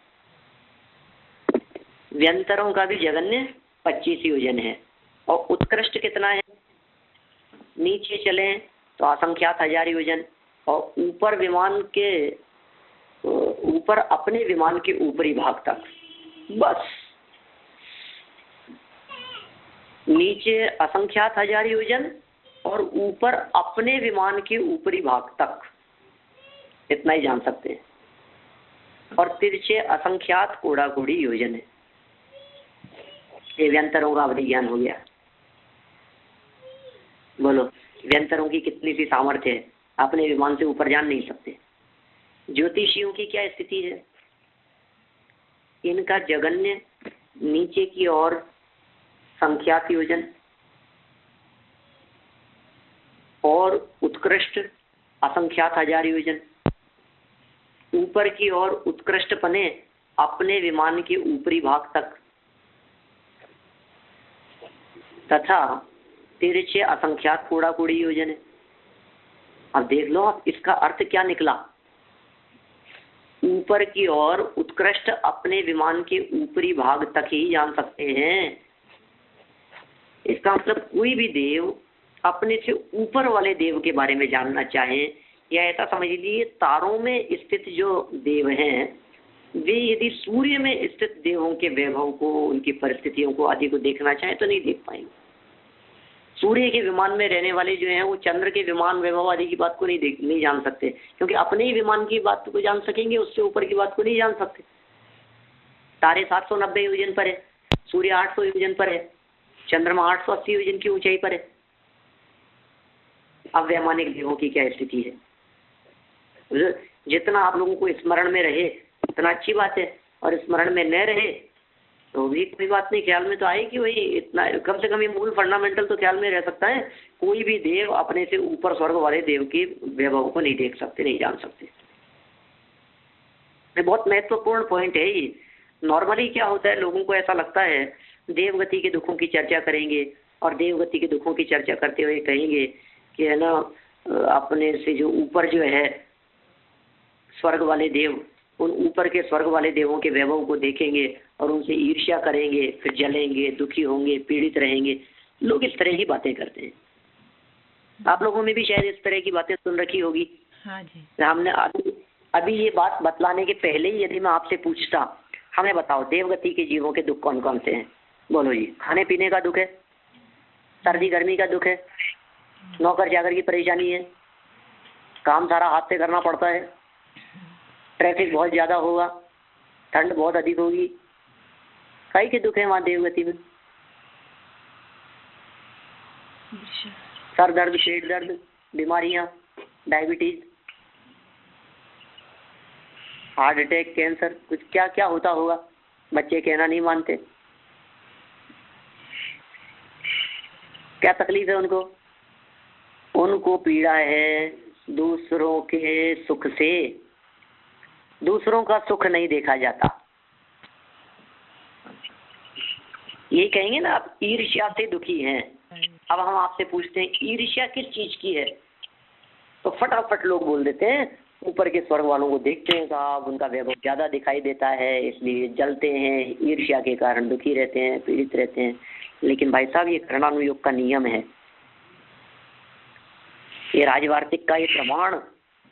व्यंतरों का भी जगन्य 25 योजन है, और उत्कृष्ट कितना है? नीचे चले तो असंख्यात 1000 योजन, और ऊपर विमान के ऊपर अपने विमान के ऊपरी भाग तक, बस। नीचे असंख्यात हजार योजन और ऊपर अपने विमान के ऊपरी भाग तक, इतना ही जान सकते हैं। और तिरछे असंख्यात कोड़ा-कोड़ी योजन है। ये व्यंतरों का अवधि ज्ञान हो गया। बोलो, व्यंतरों की कितनी सी सामर्थ्य है, अपने विमान से ऊपर जान नहीं सकते। ज्योतिषियों की क्या स्थिति है? इनका जगन्य नीचे की ओर संख्यात योजन और उत्कृष्ट असंख्यात हजार योजन, ऊपर की ओर उत्कृष्ट पने अपने विमान के ऊपरी भाग तक, तथा तिरछे असंख्यात कोड़ा-कोड़ी योजन है। अब देख लो आप, इसका अर्थ क्या निकला? ऊपर की ओर उत्कृष्ट अपने विमान के ऊपरी भाग तक ही जान सकते हैं। इसका मतलब कोई भी देव अपने से ऊपर वाले देव के बारे में जानना चाहे, या ऐसा समझ लीजिए तारों में स्थित जो देव हैं वे यदि सूर्य में स्थित देवों के वैभव को, उनकी परिस्थितियों को आदि को देखना चाहे तो नहीं देख पाएंगे। सूर्य के विमान में रहने वाले जो हैं वो चंद्र के विमान वैभव आदि की बात को नहीं जान सकते, क्योंकि अपने ही विमान की बात को जान सकेंगे, उससे ऊपर की बात को नहीं जान सकते। तारे 790 योजन पर है, सूर्य 800 योजन पर है, चंद्रमा 880 योजन की ऊंचाई पर है। अब वैमानिक देवों की क्या स्थिति है? जितना आप लोगों को स्मरण में रहे उतना अच्छी बात है, और स्मरण में न रहे तो भी कोई बात नहीं, ख्याल में तो आएगी वही। इतना कम से कम ये मूल फंडामेंटल तो ख्याल में रह सकता है। कोई भी देव अपने से ऊपर स्वर्ग वाले देव के वैभव को नहीं देख सकते, नहीं जान सकते। ये बहुत महत्वपूर्ण पॉइंट है ये। नॉर्मली क्या होता है, लोगों को ऐसा लगता है देवगति के दुखों की चर्चा करेंगे और देवगति के दुखों की चर्चा करते हुए कहेंगे कि है ना, अपने से जो ऊपर जो है स्वर्ग वाले देव, उन ऊपर के स्वर्ग वाले देवों के वैभव को देखेंगे और उनसे ईर्ष्या करेंगे, फिर जलेंगे, दुखी होंगे, पीड़ित रहेंगे। लोग इस तरह की बातें करते हैं। आप लोगों में भी शायद इस तरह की बातें सुन रखी होगी। हाँ जी। हमने अभी ये बात बतलाने के पहले ही यदि मैं आपसे पूछता, हमें बताओ देवगति के जीवों के दुख कौन कौन से हैं? बोलो जी। खाने पीने का दुख है, सर्दी गर्मी का दुख है, नौकर चाकर की परेशानी है, काम सारा हाथ से करना पड़ता है, ट्रैफिक बहुत ज़्यादा होगा, ठंड बहुत अधिक होगी। कई के दुख है वहाँ देवगति में। सर दर्द, पेट दर्द, बीमारियाँ, डायबिटीज, हार्ट अटैक, कैंसर, कुछ क्या क्या होता होगा। बच्चे कहना नहीं मानते, क्या तकलीफ है उनको? उनको पीड़ा है दूसरों के सुख से। दूसरों का सुख नहीं देखा जाता। ये कहेंगे ना आप ईर्ष्या से दुखी हैं। अब हम आपसे पूछते हैं ईर्ष्या किस चीज की है, तो फटाफट लोग बोल देते हैं ऊपर के स्वर्ग वालों को देखते हैं साहब, उनका वैभव ज्यादा दिखाई देता है इसलिए जलते हैं, ईर्ष्या के कारण दुखी रहते हैं, पीड़ित रहते हैं। लेकिन भाई साहब, ये कर्णानुयोग का नियम है। ये राजवार्तिक का ये प्रमाण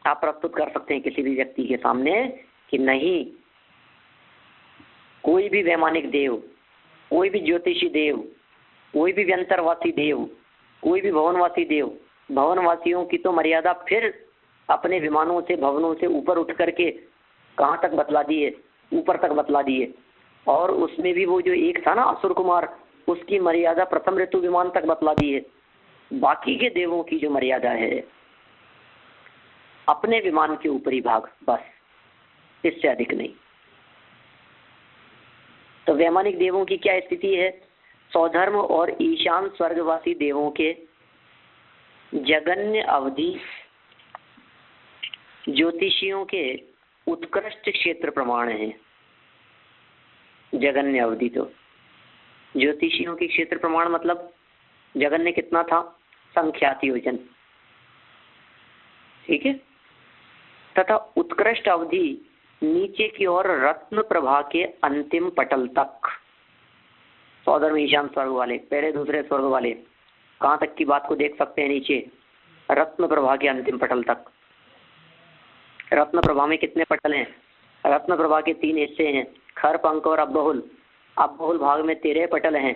आप प्रस्तुत कर सकते हैं किसी भी व्यक्ति के सामने कि नहीं, कोई भी वैमानिक देव, कोई भी ज्योतिषी देव, कोई भी व्यंतरवासी देव, कोई भी भवनवासी देव, भवनवासियों की तो मर्यादा फिर अपने विमानों से, भवनों से ऊपर उठ करके कहाँ तक बतला दिए, ऊपर तक बतला दिए। और उसमें भी वो जो एक था ना असुर कुमार, उसकी मर्यादा प्रथम ऋतु विमान तक बतला दी है। बाकी के देवों की जो मर्यादा है अपने विमान के ऊपरी भाग, बस, इससे अधिक नहीं। तो वैमानिक देवों की क्या स्थिति है? सौधर्म और ईशान स्वर्गवासी देवों के जगन्य अवधि ज्योतिषियों के उत्कृष्ट क्षेत्र प्रमाण है। जगन्य अवधि तो ज्योतिषियों के क्षेत्र प्रमाण मतलब जगन्य कितना था? संख्यात योजन, ठीक है। तथा उत्कृष्ट अवधि नीचे की ओर रत्न प्रभा के अंतिम पटल तक। सौधर्म ईशान स्वर्ग वाले, पहले दूसरे स्वर्ग वाले कहाँ तक की बात को देख सकते हैं? नीचे रत्न प्रभा के अंतिम पटल तक। रत्न प्रभा में कितने पटल हैं? रत्न प्रभा के 3 हिस्से हैं, खर, पंख और अबहुल। अबहुल भाग में 13 पटल हैं,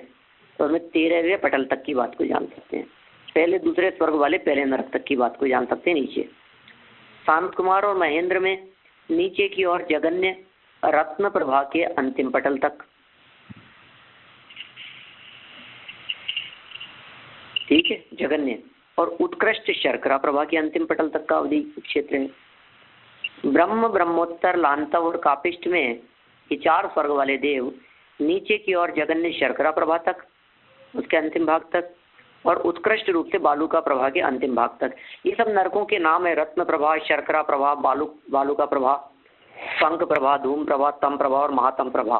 तो उसमें 13वें पटल तक की बात को जान सकते हैं। पहले दूसरे स्वर्ग वाले पहले नरक तक की बात को जान सकते हैं। नीचे शांत कुमार और महेंद्र में नीचे की ओर जगन्य रत्न प्रभा के अंतिम पटल तक। ठीक है, जगन्य और उत्कृष्ट शर्करा प्रभा के अंतिम पटल तक का अवधि क्षेत्र है। ब्रह्म, ब्रह्मोत्तर, लांतव और कापिष्ट में ये 4 स्वर्ग वाले देव नीचे की ओर जगन्य शर्करा प्रभा तक, उसके अंतिम भाग तक, और उत्कृष्ट रूप से बालुका प्रभा के अंतिम भाग तक। ये सब नरकों के नाम है। रत्न प्रभा, शर्करा प्रभा, बालुका प्रभा, पंख प्रभा, धूम प्रभा, तम प्रभा और महातम प्रभा।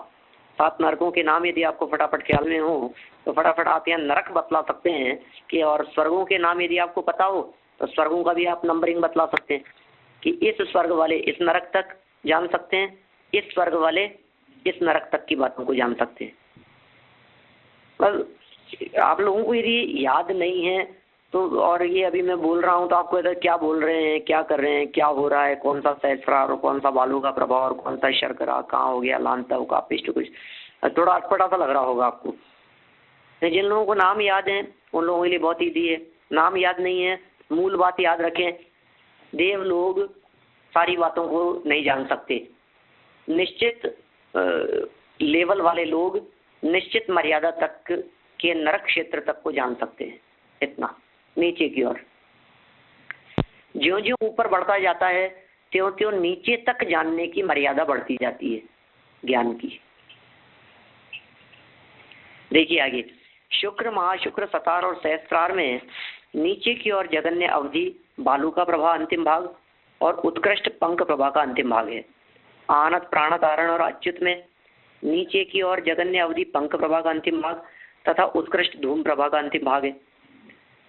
7 नरकों के नाम यदि आपको फटाफट ख्याल में हो तो फटाफट आप यहाँ नरक बतला सकते हैं कि, और स्वर्गों के नाम यदि आपको पता हो तो स्वर्गों का भी आप नंबरिंग बतला सकते हैं कि इस स्वर्ग वाले इस नरक तक जान सकते हैं, इस स्वर्ग वाले इस नरक तक की बातों को जान सकते हैं। बस आप लोगों को यदि याद नहीं है तो, और ये अभी मैं बोल रहा हूँ तो आपको इधर क्या बोल रहे हैं, क्या कर रहे हैं, क्या हो रहा है, कौन सा सहस्रार और कौन सा बालू का प्रभाव और कौन सा शर्करा कहाँ हो गया, लांतव का पिष्ट, कुछ थोड़ा अटपटा सा लग रहा होगा आपको। जिन लोगों को नाम याद है उन लोगों के लिए बहुत ईजी है। नाम याद नहीं है, मूल बात याद रखें, देव लोग सारी बातों को नहीं जान सकते। निश्चित लेवल वाले लोग निश्चित मर्यादा तक के नरक क्षेत्र तक को जान सकते हैं, इतना नीचे की ओर। ज्यों ज्यों ऊपर बढ़ता जाता है त्यों त्यों नीचे तक जानने की मर्यादा बढ़ती जाती है ज्ञान की। देखिए आगे, शुक्र, महाशुक्र, सतार और सहस्त्रार में नीचे की ओर जगन्य अवधि बालुका प्रभा अंतिम भाग और उत्कृष्ट पंख प्रभा का अंतिम भाग है। आनत, प्राण, तारण और अच्युत में नीचे की ओर जगन्य अवधि पंख प्रभा का अंतिम भाग तथा उत्कृष्ट धूम प्रभा का अंतिम भाग है।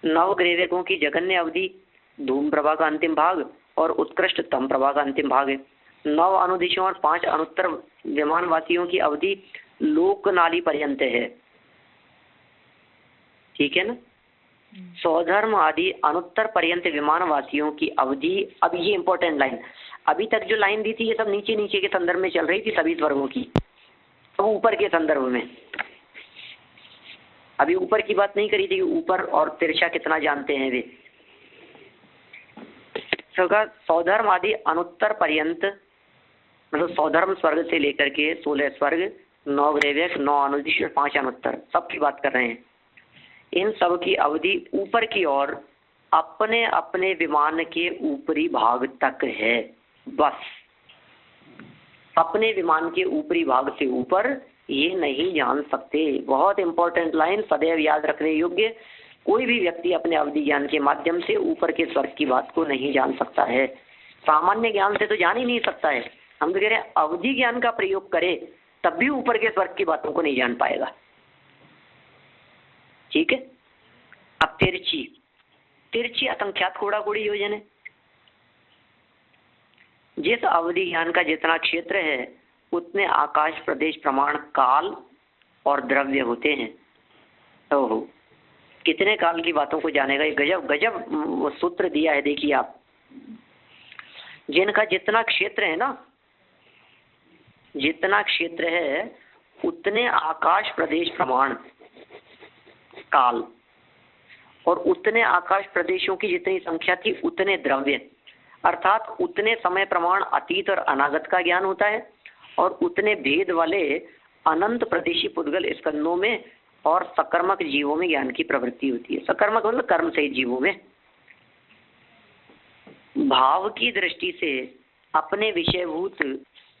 9 ग्रेवकों की जगन्य अवधि धूम प्रभा का अंतिम भाग और उत्कृष्ट तम प्रभा का अंतिम भाग है। 9 अनुदिशों और 5 अनुत्तर विमानवासियों की अवधि लोकनाली पर्यंत है। ठीक है ना। सौधर्म आदि अनुत्तर पर्यंत विमानवासियों की अवधि। अब ये इंपॉर्टेंट लाइन, अभी तक जो लाइन दी थी ये सब नीचे नीचे के संदर्भ में चल रही थी सभी स्वर्गों की, अब ऊपर के संदर्भ में। अभी ऊपर की बात नहीं करी थी, ऊपर और तिरछा कितना जानते हैं वे। सौधर्म आदि अनुत्तर पर्यंत, मतलब सौधर्म स्वर्ग से लेकर के 16 स्वर्ग, 9 ग्रेवक, 9 अनुदिश, 5 अनुत्तर, सबकी बात कर रहे हैं। इन सब की अवधि ऊपर की ओर अपने अपने विमान के ऊपरी भाग तक है। बस अपने विमान के ऊपरी भाग से ऊपर ये नहीं जान सकते। बहुत इंपॉर्टेंट लाइन, सदैव याद रखने योग्य। कोई भी व्यक्ति अपने अवधि ज्ञान के माध्यम से ऊपर के स्वर्ग की बात को नहीं जान सकता है। सामान्य ज्ञान से तो जान ही नहीं सकता है। हम तो कह रहे हैं अवधि ज्ञान का प्रयोग करे तब भी ऊपर के स्वर्ग की बातों को नहीं जान पाएगा। ठीक है। अब तिरछी, तिरछी असंख्यात कोड़ा कोड़ी योजन है। जिस अवधि ज्ञान का जितना क्षेत्र है उतने आकाश, प्रदेश, प्रमाण, काल और द्रव्य होते हैं। ओहो, कितने काल की बातों को जानेगा। ये गजब गजब सूत्र दिया है। देखिए आप, जिनका जितना क्षेत्र है ना, जितना क्षेत्र है उतने आकाश, प्रदेश, प्रमाण, काल, और उतने आकाश प्रदेशों की जितनी संख्या थी उतने द्रव्य, अर्थात उतने समय प्रमाण अतीत और अनागत का ज्ञान होता है, और उतने भेद वाले अनंत प्रदेशी पुद्गल स्कंदों में और सकर्मक जीवों में ज्ञान की प्रवृत्ति होती है। सकर्मक मतलब कर्म सहित जीवों में। भाव की दृष्टि से अपने विषयभूत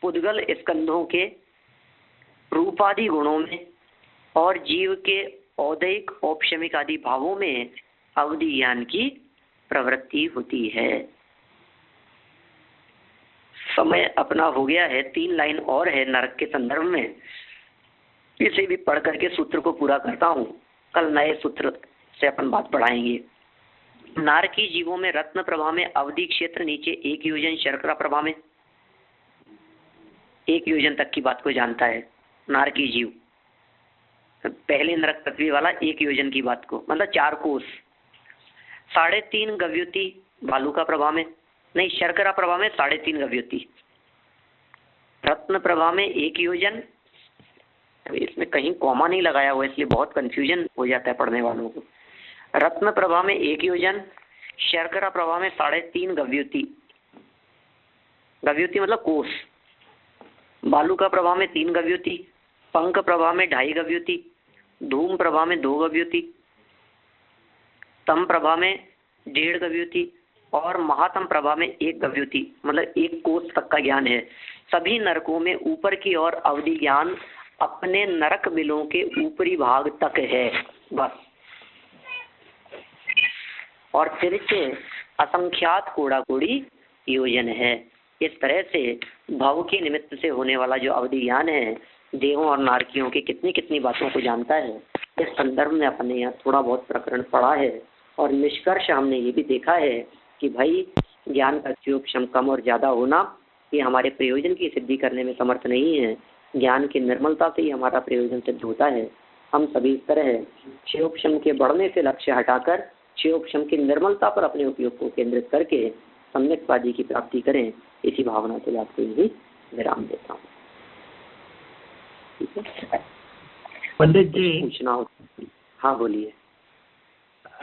पुद्गल स्कंदों के रूपादि गुणों में और जीव के औदैक, औपशमिक आदि भावों में अवधि ज्ञान की प्रवृत्ति होती है। समय अपना हो गया है, 3 लाइन और है नरक के संदर्भ में, इसे भी पढ़ करके सूत्र को पूरा करता हूँ। कल नए सूत्र से अपन बात बढ़ाएंगे। नारकी जीवों में रत्न प्रभा में अवधि क्षेत्र नीचे 1 योजन, शर्करा प्रभा में 1 योजन तक की बात को जानता है नारकी जीव। पहले नरक पृथ्वी वाला 1 योजन की बात को, मतलब 4 कोस। 3.5 गव्युति बालुका प्रभा में, नहीं शर्करा प्रभा में 3.5 गव्युति, रत्न प्रभा में एक योजन, अभी इसमें कहीं कॉमा नहीं लगाया हुआ इसलिए बहुत कंफ्यूजन हो जाता है पढ़ने वालों को। रत्न प्रभा में एक योजन, शर्करा प्रभा में 3.5 गव्युति, गव्युति मतलब कोस, बालुका प्रभा में 3 गव्युति, पंख प्रभा में 2.5 गव्युति, धूम प्रभा में 2 गव्युति, तम प्रभा में 1.5 गव्युति और महातम प्रभा में 1 गव्युति, मतलब 1 कोस तक का ज्ञान है। सभी नरकों में ऊपर की ओर अवधि ज्ञान अपने नरक बिलों के ऊपरी भाग तक है बस। और तिरछे असंख्यात कोड़ा-कोड़ी योजन है। इस तरह से भव के निमित्त से होने वाला जो अवधि ज्ञान है देवों और नारकियों की कितनी कितनी बातों को जानता है। इस संदर्भ में अपने यहाँ थोड़ा बहुत प्रकरण पढ़ा है और निष्कर्ष हमने ये भी देखा है कि भाई ज्ञान का क्षयोक्षम कम और ज़्यादा होना ये हमारे प्रयोजन की सिद्धि करने में समर्थ नहीं है। ज्ञान की निर्मलता से ही हमारा प्रयोजन सिद्ध होता है। हम सभी इस तरह क्षयोक्षम के बढ़ने से लक्ष्य हटाकर क्षयोक्षम की निर्मलता पर अपने उपयोग को केंद्रित करके सम्यक्पादी की प्राप्ति करें, इसी भावना से आपको यही विराम देता हूँ। ठीक है पंडित जी, पूछना हो? हाँ बोलिए।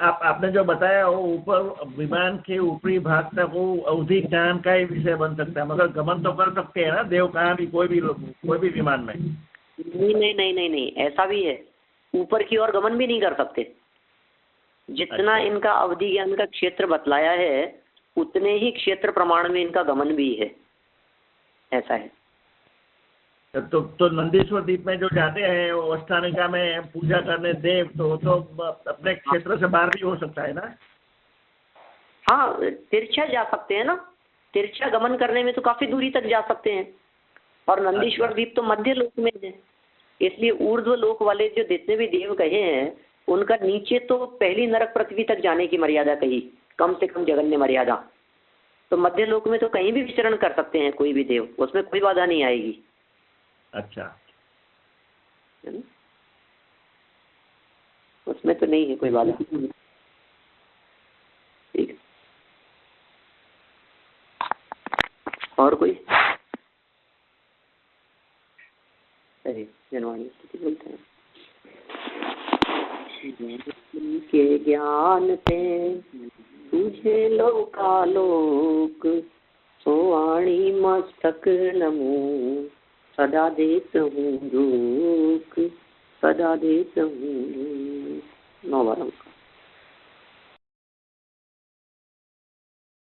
आपने जो बताया वो ऊपर विमान के ऊपरी भाग तक वो अवधि ज्ञान का ही विषय बन सकता है, मगर गमन तो कर सकते हैं ना देव कहाँ भी, कोई भी विमान में? नहीं नहीं नहीं नहीं नहीं, ऐसा भी है, ऊपर की ओर गमन भी नहीं कर सकते। जितना अच्छा। इनका अवधि ज्ञान का क्षेत्र बतलाया है उतने ही क्षेत्र प्रमाण में इनका गमन भी है, ऐसा है। तो नंदीश्वर द्वीप में जो जाते हैं वो अष्टानिका में पूजा करने देव, तो अपने क्षेत्र से बाहर भी हो सकता है ना? हाँ, तिरछा जा सकते हैं ना, तिरछा गमन करने में तो काफी दूरी तक जा सकते हैं। और नंदीश्वर द्वीप तो मध्य लोक में है, इसलिए ऊर्ध्व लोक वाले जो जितने भी देव कहे हैं उनका नीचे तो पहली नरक पृथ्वी तक जाने की मर्यादा कही, कम से कम जगन्य मर्यादा। तो मध्य लोक में तो कहीं भी विचरण कर सकते हैं कोई भी देव, उसमें कोई बाधा नहीं आएगी। अच्छा, है ना? उसमें तो नहीं है कोई बाधा। ठीक है, और कोई? अरे जनवाणी स्थिति बोलते हैं के ज्ञान पे तुझे लोकालोक सोवाणी मस्तक नमो सदा देत हूँ रोक, सदा देत हूँ। 9 बार